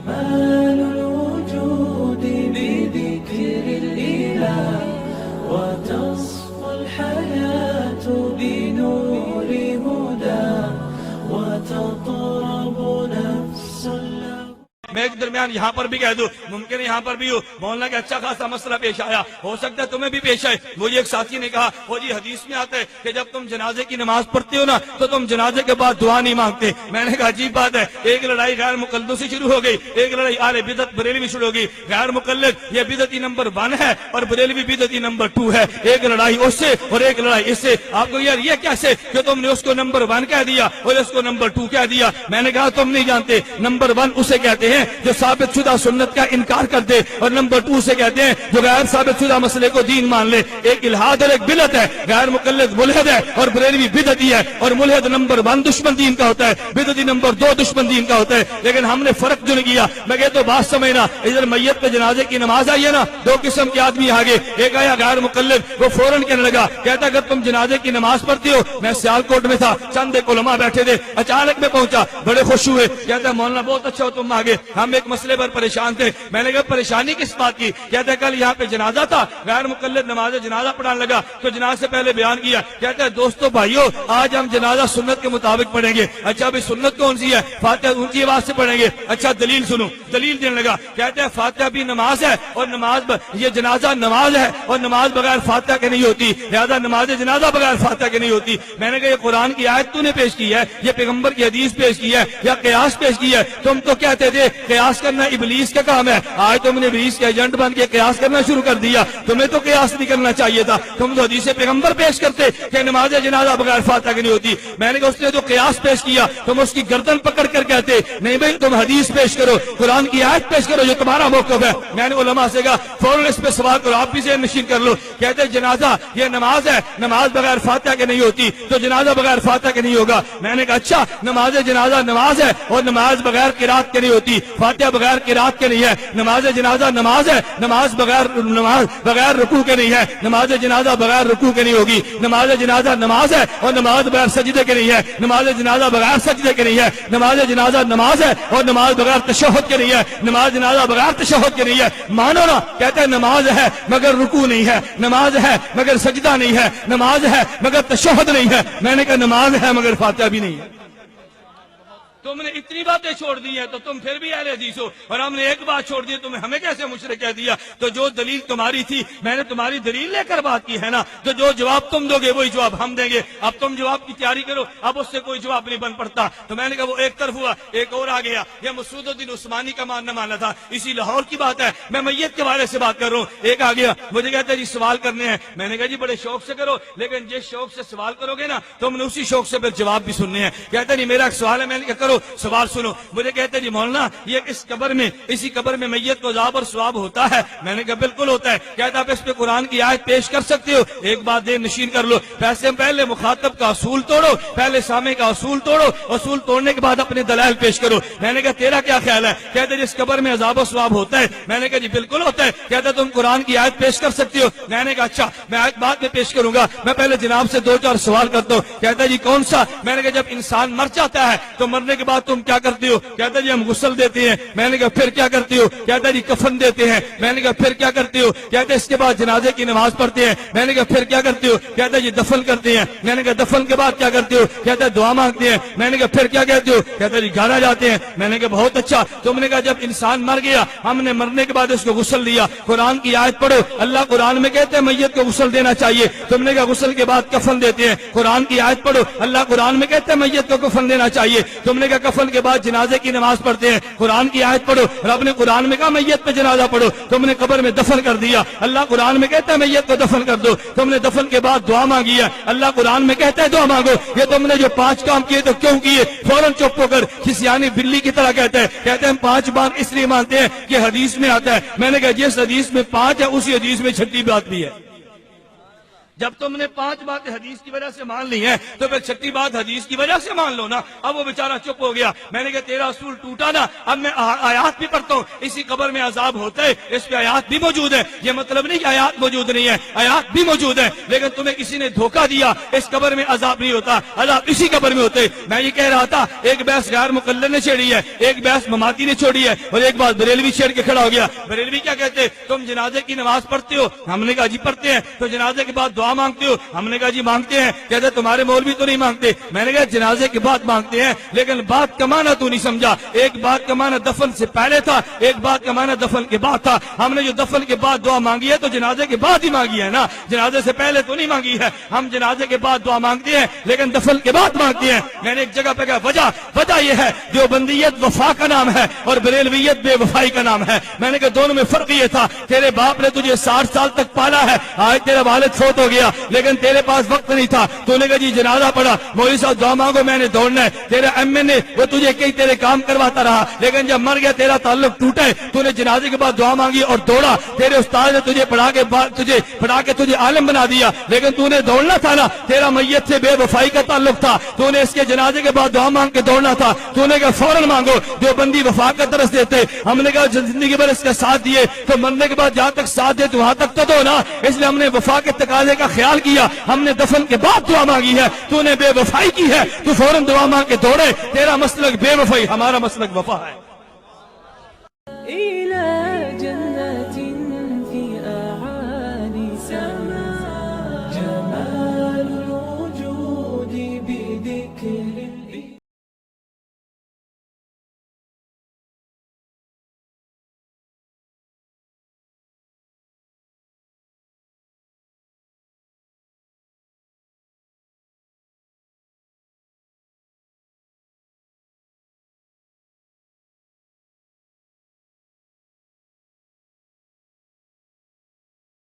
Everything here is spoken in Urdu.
كمال الوجود بذكر الإله وتصفو الحياة بنور هدى وتطرب نفس میں ایک درمیان یہاں پر بھی کہہ دوں، ممکن ہے یہاں پر بھی ہو، مولانا کا اچھا خاصا مسئلہ پیش آیا، ہو سکتا ہے تمہیں بھی پیش آئے۔ مجھے ایک ساتھی نے کہا وہ جی حدیث میں آتا ہے کہ جب تم جنازے کی نماز پڑھتے ہو نا تو تم جنازے کے بعد دعا نہیں مانگتے۔ میں نے کہا عجیب بات ہے، ایک لڑائی غیر مقلدوں سے شروع ہو گئی، ایک لڑائی اہل بدعت بریلوی شروع ہو گئی۔ غیر مقلد یہ بدعتی نمبر 1 ہے اور بریلوی بدعتی نمبر 2 ہے، ایک لڑائی اس سے اور ایک لڑائی اس سے۔ آپ کو یار یہ کیسے کہ تم نے اس کو نمبر 1 کہہ دیا اور اس کو نمبر 2 کہہ دیا؟ میں نے کہا تم نہیں جانتے، نمبر 1 اسے کہتے ہیں جو ثابت شدہ سنت کا انکار کر دے، اور نمبر 2 سے کہتے ہیں جو غیر ثابت شدہ مسئلے کو دین مان لے۔ ایک الہاد اور ایک بدعت ہے، غیر مقلد ملحد ہے اور بریلوی بدعتی ہے، اور ملحد نمبر 1 دشمن دین کا ہوتا ہے، بدعتی نمبر 2 دشمن دین کا ہوتا ہے۔ لیکن ہم نے فرق جو نہیں کیا، میں کہتا ہوں بات سمجھنا، ادھر میت پہ جنازے کی نماز آئی ہے نا، 2 قسم کے آدمی آگے، ایک آیا غیر مقلد، وہ فوراً کہنے لگا، کہتا اگر تم جنازے کی نماز پڑھتے ہو، میں سیالکوٹ میں تھا، چند ایک علماء بیٹھے تھے، اچانک میں پہنچا، بڑے خوش ہوئے، کہتا مولانا بہت اچھا ہو تم آگے، ہم ایک مسئلے پر پریشان تھے۔ میں نے کہا پریشانی کس بات کی؟ کہتا ہے کل یہاں پہ جنازہ تھا، غیر مقلد نماز جنازہ پڑھانے لگا تو جنازے سے پہلے بیان کیا، کہتا ہے دوستو بھائیو آج ہم جنازہ سنت کے مطابق پڑھیں گے۔ اچھا بھی سنت کون سی ہے؟ فاتحہ اونچی آواز سے پڑھیں گے۔ اچھا دلیل سنو، دلیل دینے لگا، کہتا ہے فاتحہ بھی نماز ہے اور نماز یہ جنازہ نماز ہے اور نماز بغیر فاتحہ کے نہیں ہوتی، لہذا نماز جنازہ بغیر فاتحہ کے نہیں ہوتی۔ میں نے کہا یہ قرآن کی آیت تو نے پیش کی ہے، یہ پیغمبر کی حدیث پیش کی ہے یا قیاس پیش کی ہے؟ تم تو کہتے تھے قیاس کرنا ابلیس کا کام ہے، آج تم نے ابلیس کے ایجنٹ بن کے قیاس کرنا شروع کر دیا۔ تمہیں تو قیاس نہیں کرنا چاہیے تھا، تم تو حدیث پیغمبر پیش کرتے کہ نماز جنازہ بغیر فاتحہ کی نہیں ہوتی۔ میں نے کہا اس نے جو قیاس پیش کیا تم اس کی گردن پکڑ کر کہتے نہیں بھائی تم حدیث پیش کرو، قرآن کی آیت پیش کرو جو تمہارا موقف ہے۔ میں نے علماء سے کہا فوراً اس پہ سوال کرو، آپ بھی ذہن نشین کر لو۔ کہتے جنازہ یہ نماز ہے، نماز بغیر فاتحہ کے نہیں ہوتی، تو جنازہ بغیر فاتحہ کے نہیں ہوگا۔ میں نے کہا اچھا نماز جنازہ نماز ہے اور نماز بغیر قرات کے نہیں ہوتی، فاتحہ بغیر قرات کے نہیں ہے۔ نماز جنازہ نماز ہے، نماز بغیر رکوع کے نہیں ہے، نماز جنازہ بغیر رکوع کے نہیں ہوگی۔ نماز جنازہ نماز ہے اور نماز بغیر سجدے کے نہیں ہے، نماز جنازہ بغیر سجدے کے نہیں ہے۔ نماز جنازہ نماز ہے اور نماز بغیر تشہد کے نہیں ہے، نماز جنازہ بغیر تشہد کے نہیں ہے۔ مانو نا، کہتے ہیں نماز ہے مگر رکوع نہیں ہے، نماز ہے مگر سجدہ نہیں ہے، نماز ہے مگر تشہد نہیں ہے۔ میں نے کہا نماز ہے مگر فاتحہ بھی نہیں ہے۔ تم نے اتنی باتیں چھوڑ دی ہیں تو تم پھر بھی اہل حدیث ہو، اور ہم نے ایک بات چھوڑ دی تو ہمیں کیسے مشرک کہہ دیا؟ تو جو دلیل تمہاری تھی میں نے تمہاری دلیل لے کر بات کی ہے نا، تو جو جواب تم دو گے وہی جواب ہم دیں گے۔ اب تم جواب کی تیاری کرو، اب اس سے کوئی جواب نہیں بن پڑتا۔ تو میں نے کہا وہ ایک طرف ہوا، ایک اور آ گیا، یہ مسعود الدین عثمانی کا ماننا مانا تھا، اسی لاہور کی بات ہے، میں میت کے بارے سے بات کر رہا ہوں۔ ایک آ گیا مجھے کہتا ہے جی سوال کرنے ہیں، میں نے کہا جی بڑے شوق سے کرو، لیکن جس شوق سے سوال کرو گے نا تم نے اسی شوق سے پھر جواب بھی سننے ہیں۔ کہتا نہیں میرا ایک سوال ہے، میں نے کہا کرو سوال سنو۔ مجھے کہتے ہیں جی مولانا یہ اس قبر میں اسی قبر میں میت کو عذاب اور ثواب ہوتا ہے؟ میں نے کہا بالکل ہوتا ہے۔ کہتا آپ اس پہ قرآن کی آیت پیش کر سکتے ہو؟ ایک بات دیر نشین کر لو، پہلے مخاطب کا اصول توڑو، پہلے سامع کا اصول توڑو، اصول توڑنے کے بعد اپنے دلائل پیش کرو۔ میں نے کہا تیرا کیا خیال ہے؟ کہتے جس قبر میں عذاب و ثواب ہوتا ہے؟ میں نے کہا جی بالکل ہوتا ہے۔ کہتا تم قرآن کی آیت پیش کر سکتے ہو؟ میں نے کہا اچھا میں آیت بعد میں پیش کروں گا، میں پہلے جناب سے 2-4 سوال کرتا ہوں۔ کہتا جی کون سا؟ میں نے کہا جب انسان مر جاتا ہے تو مرنے کے بعد تم کیا کرتے ہو؟ کہتا جی ہم غسل دیتے ہیں۔ میں نے کہا پھر کیا کرتے ہو؟ کہتا جی کفن دیتے ہیں۔ میں نے کہا پھر کیا کرتے ہو؟ کہتا اس کے بعد جنازے کی نماز پڑھتے ہیں۔ میں نے کہا پھر کیا کرتے ہو؟ کہتا جی دفن کرتے ہیں۔ میں نے کہا دفن کے بعد کیا کرتے ہو؟ کہتا ہے دعا مانگتے ہیں۔ میں نے کہا پھر کیا کہتے ہو؟ کہتا جی گھر آ جاتے ہیں۔ میں نے کہا بہت اچھا۔ تم نے کہا جب انسان مر گیا ہم نے مرنے کے بعد اس کو غسل دیا، قرآن کی آیت پڑھو، اللہ قرآن میں کہتے ہیں میت کو غسل دینا چاہیے۔ تم نے کہا غسل کے بعد کفن دیتے ہیں، قرآن کی آیت پڑھو، اللہ قرآن میں کہتے ہیں میت کو کفن دینا چاہیے۔ تم نے کہا کفن کے بعد جنازے کی نماز پڑھتے ہیں، قرآن کی آیت پڑھو، رب نے قرآن میں کہا میت پہ جنازہ پڑھو۔ تم نے قبر میں دفن کر دیا، اللہ قرآن میں کہتا ہے میت کو دفن کر دو۔ تم نے دفن کے بعد دعا مانگی ہے، اللہ قرآن میں کہتا ہے دعا مانگو۔ یہ تم نے جو 5 کام کیے تو کیوں کیے؟ فوراً چپ ہو کر کھسیانی بلی کی طرح کہتا ہے، کہتے ہیں ہم 5 بات اس لیے مانتے ہیں کہ حدیث میں آتا ہے۔ میں نے کہا جس حدیث میں 5 ہے اسی حدیث میں 6 بات بھی ہے۔ جب تم نے 5 باتیں حدیث کی وجہ سے مان لی ہیں تو پھر 6ٹھی بات حدیث کی وجہ سے مان لو نا. اب وہ بیچارہ چپ ہو گیا. میں نے کہا تیرا اصول ٹوٹا نا. اب میں آیات بھی پڑھتا ہوں. اسی قبر میں عذاب ہوتا ہے, اس پہ آیات بھی موجود ہے. یہ مطلب نہیں کہ آیات موجود نہیں ہے, آیات بھی موجود ہے, لیکن تمہیں کسی نے دھوکہ دیا اس قبر میں عذاب نہیں ہوتا, عذاب اسی قبر میں ہوتے. میں یہ کہہ رہا تھا ایک بحث غیر مقلد نے چھیڑی ہے, ایک بحث مماتی نے چھوڑی ہے, اور ایک بات بریلوی چھیڑ کے کھڑا ہو گیا. بریلوی کیا کہتے, تم جنازے کی نماز پڑھتے ہو. ہم نے کہا جی پڑھتے ہیں. تو جنازے کے بعد دعا مانگتے ہو. ہم نے کہا جی مانگتے ہیں. کہتے تمہارے مولوی تو نہیں مانگتے. میں نے کہا جنازے کے بعد مانگتے ہیں, لیکن بات کا معنی تو نہیں سمجھا. ایک بات کا معنی دفن سے پہلے تھا, ایک بات کا معنی دفن کے بعد تھا. ہم نے جو دفن کے بعد دعا مانگی ہے تو جنازے کے بعد ہی مانگی ہے نا, جنازے سے پہلے تو نہیں مانگی ہے. ہم جنازے کے بعد دعا مانگتے ہیں لیکن دفن کے بعد مانگتے ہیں. میں نے ایک جگہ پہ کہا وجہ یہ ہے دیوبندیت وفا کا نام ہے اور بریلویت بے وفائی کا نام ہے. میں نے کہا دونوں میں فرق یہ تھا, تیرے باپ نے تجھے 60 سال تک پالا ہے, آج تیرا والد فوت ہو گیا لیکن تیرے پاس وقت نہیں تھا. تو نے کہا جی جنازہ پڑھا, مولوی صاحب دعا مانگو میں نے دوڑنا ہے. تیرا ایم این اے وہ تجھے کئی تیرے کام کرواتا رہا, لیکن جب مر گیا تیرا تعلق ٹوٹا ہے. تو نے جنازے کے بعد دعا مانگی اور دوڑا. تیرے استاد نے تجھے پڑھا کے تجھے عالم بنا دیا, لیکن تو نے دوڑنا تھا نا. تیرا میت سے بے وفائی کا تعلق تھا, تو نے اس کے جنازے کے بعد دعا مانگ کے دوڑنا تھا. تو نے کہا فوراً مانگو. دیوبندی وفا کا درس دیتے, ہم نے کہا زندگی بھر اس کا ساتھ دیے تو مرنے کے بعد جہاں تک ساتھ دے تو وہاں تک تو دو نا. اس لیے ہم نے وفا کے تقاضے کا خیال کیا, ہم نے دفن کے بعد دعا مانگی ہے. تو نے بے وفائی کی ہے, تو فوراً دعا مانگ کے دوڑے. تیرا مسلک بے وفائی, ہمارا مسلک وفا ہے.